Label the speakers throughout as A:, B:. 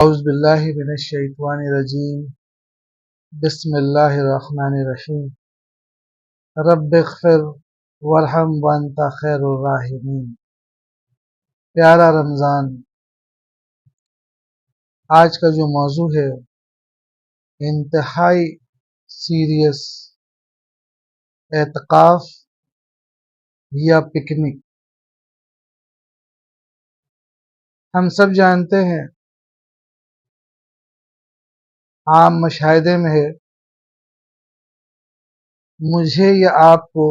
A: اعوذ باللہ من الشیطان الرجیم بسم اللہ الرحمن الرحیم رب اغفر وارحم وانت خیر الراحمین۔ پیارا رمضان، آج کا جو موضوع ہے انتہائی سیریس، اعتکاف یا پکنک۔ ہم سب جانتے ہیں، عام مشاہدے میں ہے، مجھے یا آپ کو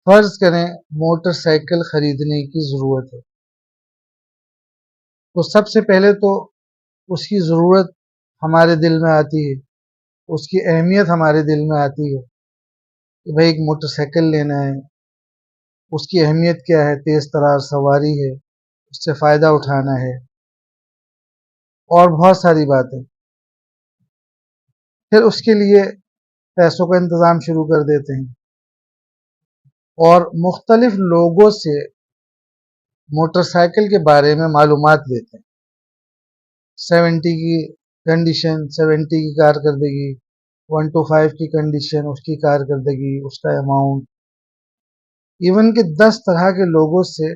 A: فرض کریں موٹر سائیکل خریدنے کی ضرورت ہے، تو سب سے پہلے تو اس کی ضرورت ہمارے دل میں آتی ہے، اس کی اہمیت ہمارے دل میں آتی ہے کہ بھائی ایک موٹر سائیکل لینا ہے، اس کی اہمیت کیا ہے، تیز ترار سواری ہے، اس سے فائدہ اٹھانا ہے اور بہت ساری باتیں۔ پھر اس کے لیے پیسوں کا انتظام شروع کر دیتے ہیں اور مختلف لوگوں سے موٹر سائیکل کے بارے میں معلومات لیتے ہیں، 70 کی کنڈیشن، 70 کی کارکردگی، 125 کی کنڈیشن، اس کی کارکردگی، اس کا اماؤنٹ، ایون کہ 10 طرح کے لوگوں سے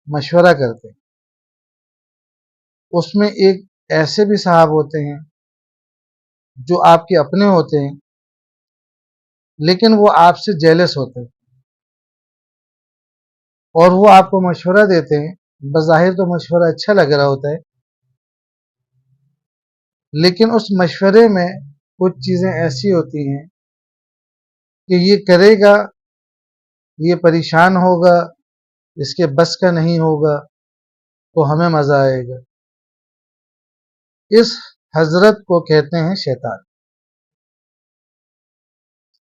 A: مشورہ کرتے ہیں۔ اس میں ایک ایسے بھی صاحب ہوتے ہیں جو آپ کے اپنے ہوتے ہیں لیکن وہ آپ سے جیلس ہوتے ہیں اور وہ آپ کو مشورہ دیتے ہیں، بظاہر تو مشورہ اچھا لگ رہا ہوتا ہے لیکن اس مشورے میں کچھ چیزیں ایسی ہوتی ہیں کہ یہ کرے گا، یہ پریشان ہوگا، اس کے بس کا نہیں ہوگا تو ہمیں مزہ آئے گا۔ اس حضرت کو کہتے ہیں شیطان۔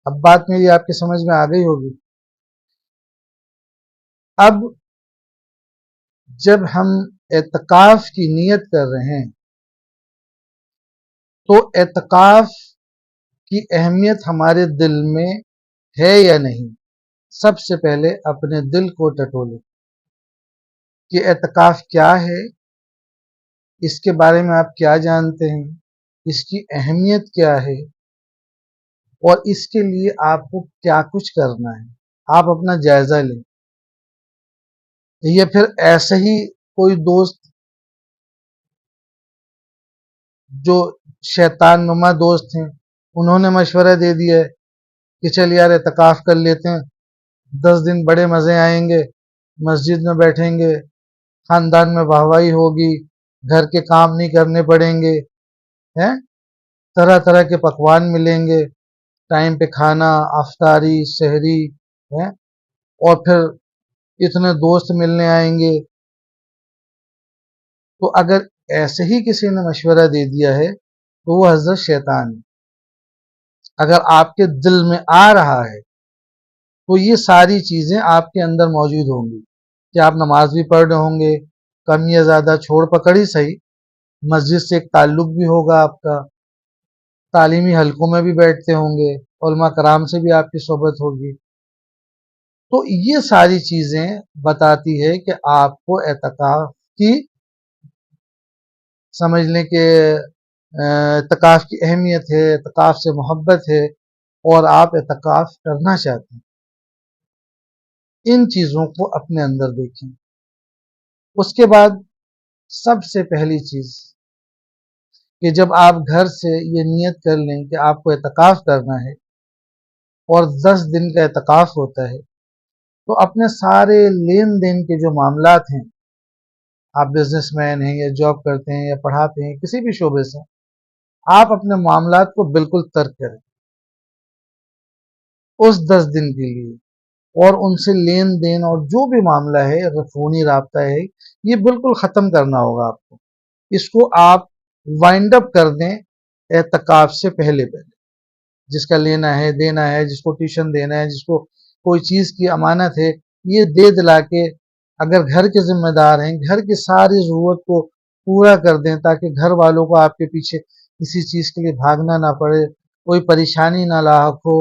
A: اب بات میری آپ کی سمجھ میں آ گئی ہوگی۔ اب جب ہم اعتکاف کی نیت کر رہے ہیں تو اعتکاف کی اہمیت ہمارے دل میں ہے یا نہیں، سب سے پہلے اپنے دل کو ٹٹولے کہ اعتکاف کیا ہے، اس کے بارے میں آپ کیا جانتے ہیں، اس کی اہمیت کیا ہے اور اس کے لیے آپ کو کیا کچھ کرنا ہے، آپ اپنا جائزہ لیں۔ یہ پھر ایسے ہی کوئی دوست جو شیطان نما دوست ہیں انہوں نے مشورہ دے دیا ہے کہ چل یار اعتکاف کر لیتے ہیں، 10 دن بڑے مزے آئیں گے، مسجد میں بیٹھیں گے، خاندان میں واہوائی ہوگی، گھر کے کام نہیں کرنے پڑیں گے، طرح طرح کے پکوان ملیں گے، ٹائم پہ کھانا، افطاری، سحری، اور پھر اتنے دوست ملنے آئیں گے۔ تو اگر ایسے ہی کسی نے مشورہ دے دیا ہے تو وہ حضرت شیطان ہے۔ اگر آپ کے دل میں آ رہا ہے تو یہ ساری چیزیں آپ کے اندر موجود ہوں گی کہ آپ نماز بھی پڑھ رہے ہوں گے، کم یا زیادہ چھوڑ پکڑی صحیح، مسجد سے ایک تعلق بھی ہوگا آپ کا، تعلیمی حلقوں میں بھی بیٹھتے ہوں گے، علماء کرام سے بھی آپ کی صحبت ہوگی۔ تو یہ ساری چیزیں بتاتی ہے کہ آپ کو اعتکاف کی سمجھ لیں کہ اعتکاف کی اہمیت ہے، اعتکاف سے محبت ہے اور آپ اعتکاف کرنا چاہتے ہیں۔ ان چیزوں کو اپنے اندر دیکھیں۔ اس کے بعد سب سے پہلی چیز کہ جب آپ گھر سے یہ نیت کر لیں کہ آپ کو اعتکاف کرنا ہے اور 10 دن کا اعتکاف ہوتا ہے تو اپنے سارے لین دین کے جو معاملات ہیں، آپ بزنس مین ہیں یا جاب کرتے ہیں یا پڑھاتے ہیں کسی بھی شعبے سے، آپ اپنے معاملات کو بالکل ترک کریں اس 10 دن کے لیے، اور ان سے لین دین اور جو بھی معاملہ ہے، فونی رابطہ ہے، یہ بالکل ختم کرنا ہوگا آپ کو۔ اس کو آپ وائنڈ اپ کر دیں اعتکاف سے پہلے جس کا لینا ہے دینا ہے، جس کو ٹیوشن دینا ہے، جس کو کوئی چیز کی امانت ہے، یہ دے دلا کے اگر گھر کے ذمہ دار ہیں گھر کی ساری ضرورت کو پورا کر دیں تاکہ گھر والوں کو آپ کے پیچھے کسی چیز کے لیے بھاگنا نہ پڑے، کوئی پریشانی نہ لاحق ہو۔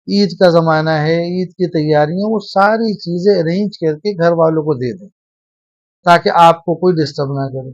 A: عید کا زمانہ ہے، عید کی تیاریاں، وہ ساری چیزیں ارینج کر کے گھر والوں کو دے دیں تاکہ آپ کو کوئی ڈسٹرب نہ کرے۔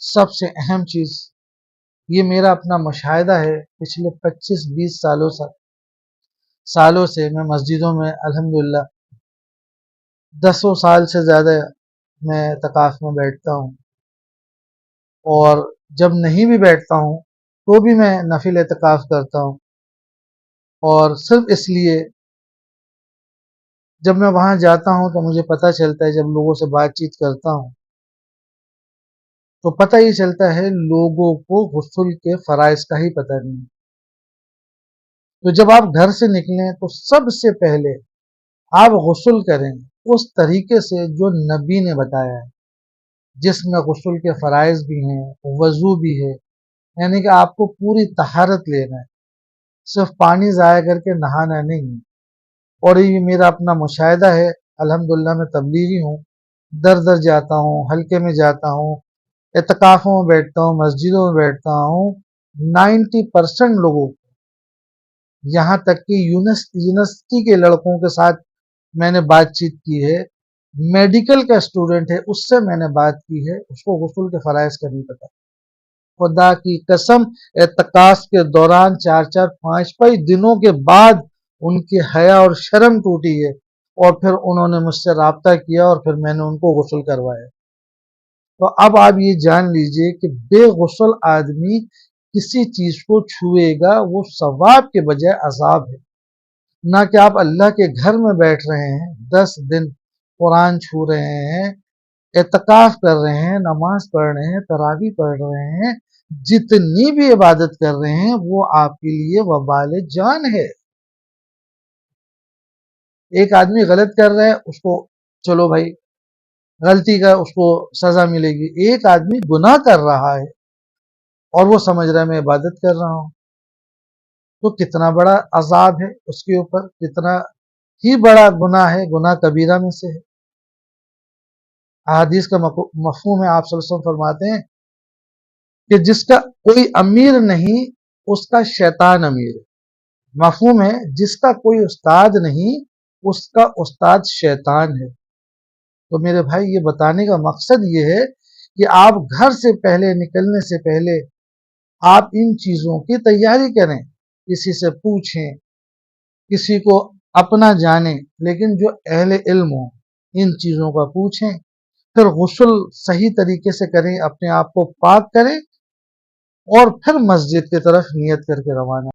A: سب سے اہم چیز، یہ میرا اپنا مشاہدہ ہے، پچھلے 25-20 سالوں سے میں مسجدوں میں الحمدللہ 10 سال سے زیادہ میں اعتکاف میں بیٹھتا ہوں، اور جب نہیں بھی بیٹھتا ہوں تو بھی میں نفل اعتکاف کرتا ہوں، اور صرف اس لیے جب میں وہاں جاتا ہوں تو مجھے پتہ چلتا ہے، جب لوگوں سے بات چیت کرتا ہوں تو پتہ ہی چلتا ہے لوگوں کو غسل کے فرائض کا ہی پتہ نہیں۔ تو جب آپ گھر سے نکلیں تو سب سے پہلے آپ غسل کریں اس طریقے سے جو نبی نے بتایا ہے، جس میں غسل کے فرائض بھی ہیں، وضو بھی ہے، یعنی کہ آپ کو پوری طہارت لینا ہے، صرف پانی ضائع کر کے نہانا نہیں۔ اور یہ میرا اپنا مشاہدہ ہے، الحمدللہ میں تبلیغی ہوں، در در جاتا ہوں، حلقے میں جاتا ہوں، اعتکافوں میں بیٹھتا ہوں، مسجدوں میں بیٹھتا ہوں، 90% لوگوں کو، یہاں تک کہ یونیورسٹی کے لڑکوں کے ساتھ میں نے بات چیت کی ہے، میڈیکل کا اسٹوڈنٹ ہے، اس سے میں نے بات کی ہے، اس کو غسل کے فرائض کا نہیں پتا۔ خدا کی قسم، اعتکاف کے دوران 4-4 5 دنوں کے بعد ان کی حیا اور شرم ٹوٹی ہے، اور پھر انہوں نے مجھ سے رابطہ کیا اور پھر میں نے ان کو غسل کروایا۔ تو اب آپ یہ جان لیجئے کہ بے غسل آدمی کسی چیز کو چھوئے گا وہ ثواب کے بجائے عذاب ہے، نہ کہ آپ اللہ کے گھر میں بیٹھ رہے ہیں، 10 دن قرآن چھو رہے ہیں، اعتکاف کر رہے ہیں، نماز پڑھ رہے ہیں، تراویح پڑھ رہے ہیں، جتنی بھی عبادت کر رہے ہیں وہ آپ کے لیے وبال جان ہے۔ ایک آدمی غلط کر رہا ہے، اس کو چلو بھائی غلطی کا اس کو سزا ملے گی، ایک آدمی گناہ کر رہا ہے اور وہ سمجھ رہا ہے میں عبادت کر رہا ہوں، تو کتنا بڑا عذاب ہے اس کے اوپر، کتنا ہی بڑا گناہ ہے، گناہ کبیرہ میں سے ہے۔ احادیث کا مفہوم ہے، آپ صلی اللہ علیہ وسلم فرماتے ہیں کہ جس کا کوئی امیر نہیں اس کا شیطان امیر ہے۔ مفہوم ہے، جس کا کوئی استاد نہیں اس کا استاد شیطان ہے۔ تو میرے بھائی یہ بتانے کا مقصد یہ ہے کہ آپ گھر سے پہلے نکلنے سے پہلے آپ ان چیزوں کی تیاری کریں، کسی سے پوچھیں، کسی کو اپنا جانیں، لیکن جو اہل علم ہوں ان چیزوں کا پوچھیں، پھر غسل صحیح طریقے سے کریں، اپنے آپ کو پاک کریں، اور پھر مسجد کی طرف نیت کر کے روانہ